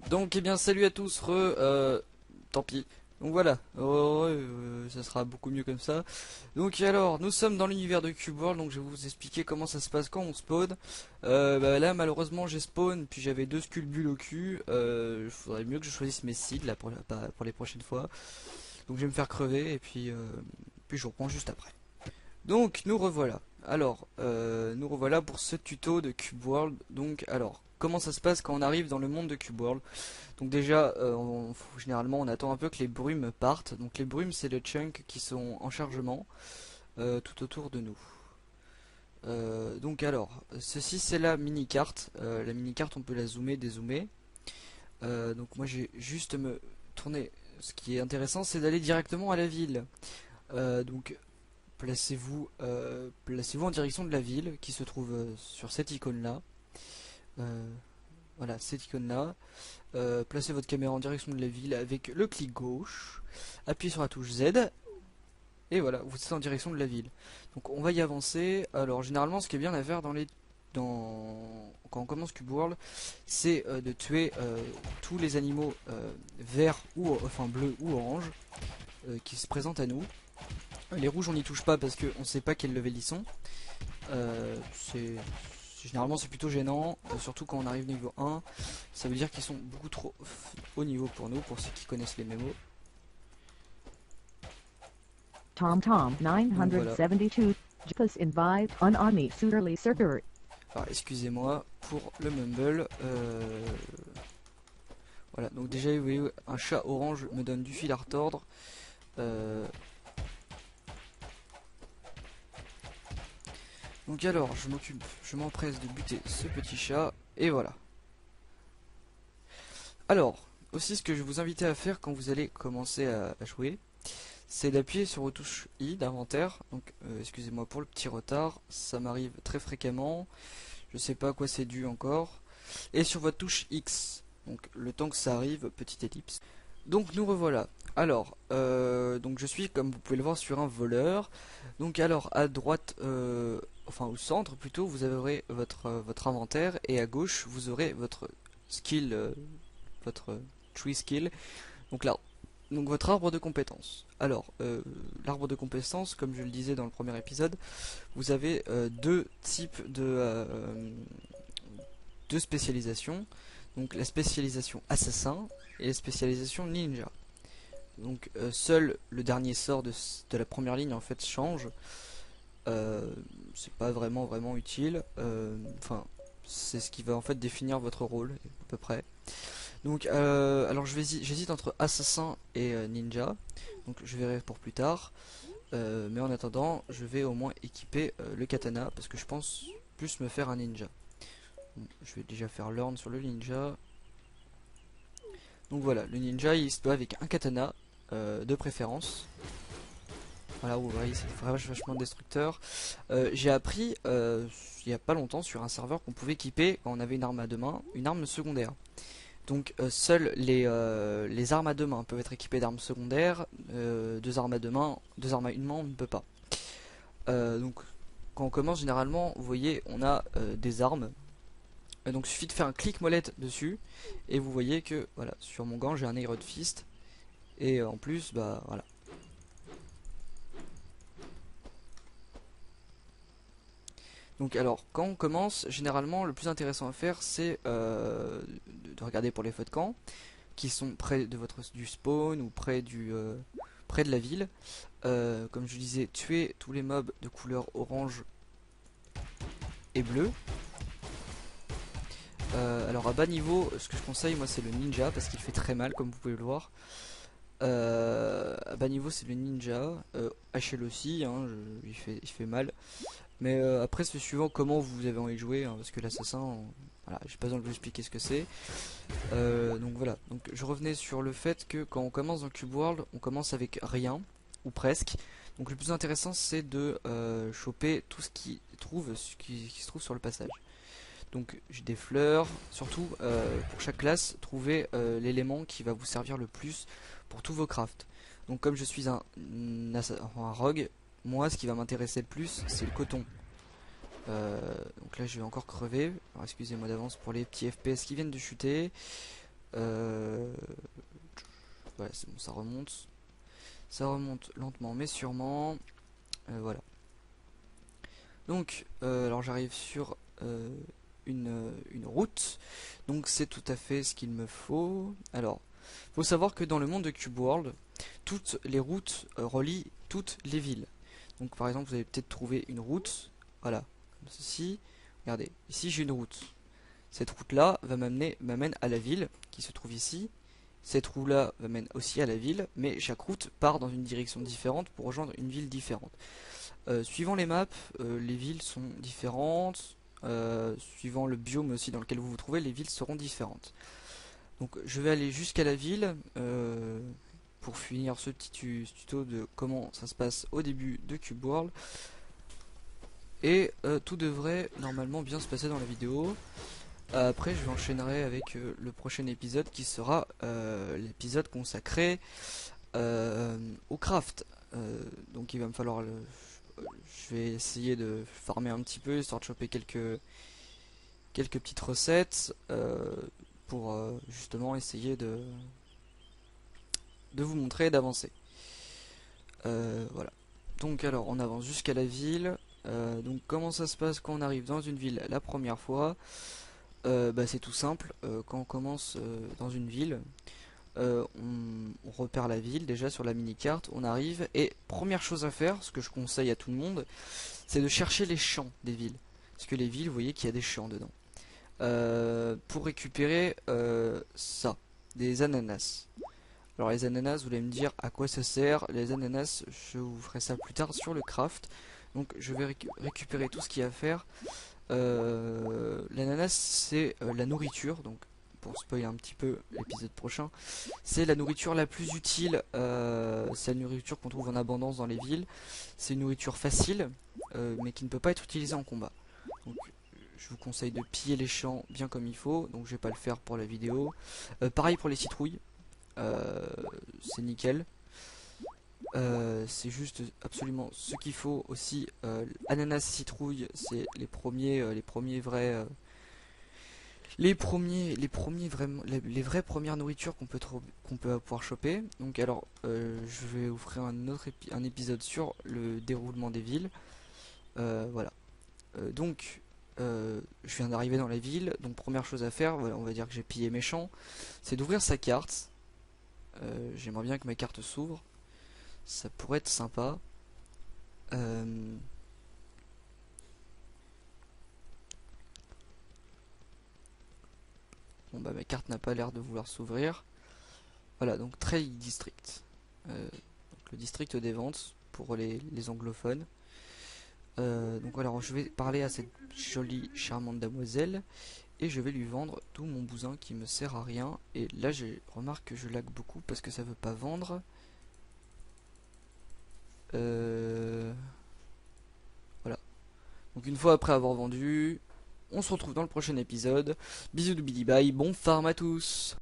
Donc eh bien salut à tous, tant pis. Donc voilà, ça sera beaucoup mieux comme ça. Donc alors, nous sommes dans l'univers de Cube World, donc je vais vous expliquer comment ça se passe quand on spawn. Là malheureusement j'ai spawn, puis j'avais deux sculbules au cul. Il faudrait mieux que je choisisse mes seeds là pour les prochaines fois. Donc je vais me faire crever et puis je reprends juste après. Donc nous revoilà. Alors, nous revoilà pour ce tuto de Cube World. Donc alors, comment ça se passe quand on arrive dans le monde de Cube World? Donc déjà, généralement on attend un peu que les brumes partent. Donc les brumes c'est les chunks qui sont en chargement tout autour de nous. Donc alors, ceci c'est la mini-carte. La mini-carte on peut la zoomer, dézoomer. Donc moi j'ai juste me tourner. Ce qui est intéressant c'est d'aller directement à la ville. Donc placez-vous en direction de la ville qui se trouve sur cette icône là. Voilà, cette icône là. Placez votre caméra en direction de la ville avec le clic gauche, appuyez sur la touche Z, et voilà, vous êtes en direction de la ville. Donc on va y avancer. Alors généralement ce qui est bien à faire quand on commence Cube World, c'est de tuer tous les animaux verts ou enfin bleus ou oranges qui se présentent à nous. Les rouges on n'y touche pas parce qu'on ne sait pas quel level ils sont. C'est Généralement c'est plutôt gênant, surtout quand on arrive niveau 1, ça veut dire qu'ils sont beaucoup trop haut niveau pour nous, pour ceux qui connaissent les mémos. TomTom Donc voilà. 972 Jpas invite on Omni Suitorly Circuit. Alors excusez-moi pour le mumble. Voilà, donc déjà vous voyez un chat orange me donne du fil à retordre. Euh, donc alors je m'empresse de buter ce petit chat, et voilà. Alors, aussi ce que je vais vous inviter à faire quand vous allez commencer à jouer, c'est d'appuyer sur votre touche I d'inventaire. Donc excusez-moi pour le petit retard, ça m'arrive très fréquemment, je sais pas à quoi c'est dû encore. Et sur votre touche X, donc le temps que ça arrive, petite ellipse. Donc nous revoilà. Alors, donc je suis comme vous pouvez le voir sur un voleur. Donc alors à droite, enfin au centre plutôt, vous aurez votre inventaire, et à gauche vous aurez votre skill, votre tree skill. Donc là, donc votre arbre de compétences. Alors, l'arbre de compétences, comme je le disais dans le premier épisode, vous avez deux types de spécialisation. Donc la spécialisation assassin et la spécialisation ninja. Donc seul le dernier sort de la première ligne en fait change. C'est pas vraiment utile. Enfin, c'est ce qui va en fait définir votre rôle à peu près. Donc alors j'hésite entre assassin et ninja. Donc je verrai pour plus tard. Mais en attendant, je vais au moins équiper le katana parce que je pense plus me faire un ninja. Bon, je vais déjà faire l'orne sur le ninja. Donc voilà, le ninja il se bat avec un katana de préférence. Voilà, vous voyez, c'est vachement destructeur. J'ai appris il y a pas longtemps sur un serveur qu'on pouvait équiper quand on avait une arme à deux mains, une arme secondaire. Donc seules les armes à deux mains peuvent être équipées d'armes secondaires, deux armes à deux mains, deux armes à une main on ne peut pas. Donc quand on commence généralement, vous voyez, on a des armes. Donc il suffit de faire un clic molette dessus et vous voyez que voilà, sur mon gant j'ai un Iron Fist, et en plus bah voilà. Donc alors quand on commence, généralement le plus intéressant à faire c'est de regarder pour les feux de camp qui sont près de du spawn ou près de la ville. Comme je disais, tuer tous les mobs de couleur orange et bleu. Alors à bas niveau, ce que je conseille moi c'est le ninja parce qu'il fait très mal comme vous pouvez le voir. À bas niveau c'est le ninja, HL aussi, hein, il fait mal. Mais après c'est suivant comment vous avez envie de jouer, hein, parce que l'assassin, voilà, j'ai pas besoin de vous expliquer ce que c'est. Donc voilà, donc je revenais sur le fait que quand on commence dans Cube World, on commence avec rien, ou presque. Donc le plus intéressant c'est de choper tout ce qui se trouve sur le passage. Donc j'ai des fleurs, surtout pour chaque classe, trouvez l'élément qui va vous servir le plus pour tous vos crafts. Donc comme je suis un rogue, moi ce qui va m'intéresser le plus c'est le coton. Donc là je vais encore crever, excusez-moi d'avance pour les petits FPS qui viennent de chuter. ouais, c'est bon, ça remonte lentement mais sûrement. Voilà. Donc, alors j'arrive sur une route. Donc c'est tout à fait ce qu'il me faut. Alors, faut savoir que dans le monde de Cube World, toutes les routes relient toutes les villes. Donc par exemple, vous allez peut-être trouver une route, voilà, comme ceci. Regardez, ici j'ai une route. Cette route-là m'amène à la ville qui se trouve ici. Cette route-là m'amène aussi à la ville, mais chaque route part dans une direction différente pour rejoindre une ville différente. Suivant les maps, les villes sont différentes. Suivant le biome aussi dans lequel vous vous trouvez, les villes seront différentes. Donc je vais aller jusqu'à la ville pour finir ce petit tuto de comment ça se passe au début de Cube World. Et tout devrait normalement bien se passer dans la vidéo. Après je vais enchaîner avec le prochain épisode qui sera l'épisode consacré au craft. Donc il va me falloir je vais essayer de farmer un petit peu histoire de choper quelques petites recettes pour justement essayer de vous montrer et d'avancer. Voilà. Donc alors on avance jusqu'à la ville. Donc comment ça se passe quand on arrive dans une ville la première fois? Bah, c'est tout simple. Quand on commence dans une ville, on repère la ville déjà sur la mini-carte, on arrive et première chose à faire, ce que je conseille à tout le monde, c'est de chercher les champs des villes. Parce que les villes, vous voyez qu'il y a des champs dedans. Pour récupérer ça, des ananas. Alors les ananas, vous allez me dire à quoi ça sert. Les ananas, je vous ferai ça plus tard sur le craft. Donc je vais récupérer tout ce qu'il y a à faire. L'ananas c'est la nourriture, donc pour spoiler un petit peu l'épisode prochain, c'est la nourriture la plus utile, c'est la nourriture qu'on trouve en abondance dans les villes, c'est une nourriture facile, mais qui ne peut pas être utilisée en combat. Donc je vous conseille de piller les champs bien comme il faut, donc je vais pas le faire pour la vidéo. Pareil pour les citrouilles, c'est nickel. C'est juste absolument ce qu'il faut aussi. Ananas, citrouille, c'est les premiers vrais, les vraies premières nourritures qu'on peut pouvoir choper. Donc alors, je vais vous faire un épisode sur le déroulement des villes. Voilà. Donc, je viens d'arriver dans la ville. Donc première chose à faire, voilà, on va dire que j'ai pillé mes champs, c'est d'ouvrir sa carte. J'aimerais bien que ma carte s'ouvre. Ça pourrait être sympa. Bon bah ma carte n'a pas l'air de vouloir s'ouvrir. Voilà, donc Trade District. Donc le district des ventes pour les anglophones. Donc alors je vais parler à cette jolie charmante demoiselle et je vais lui vendre tout mon bousin qui me sert à rien. Et là je remarque que je lag beaucoup parce que ça veut pas vendre. Voilà. Donc une fois après avoir vendu, on se retrouve dans le prochain épisode. Bisous de bidi bye, bon farm à tous.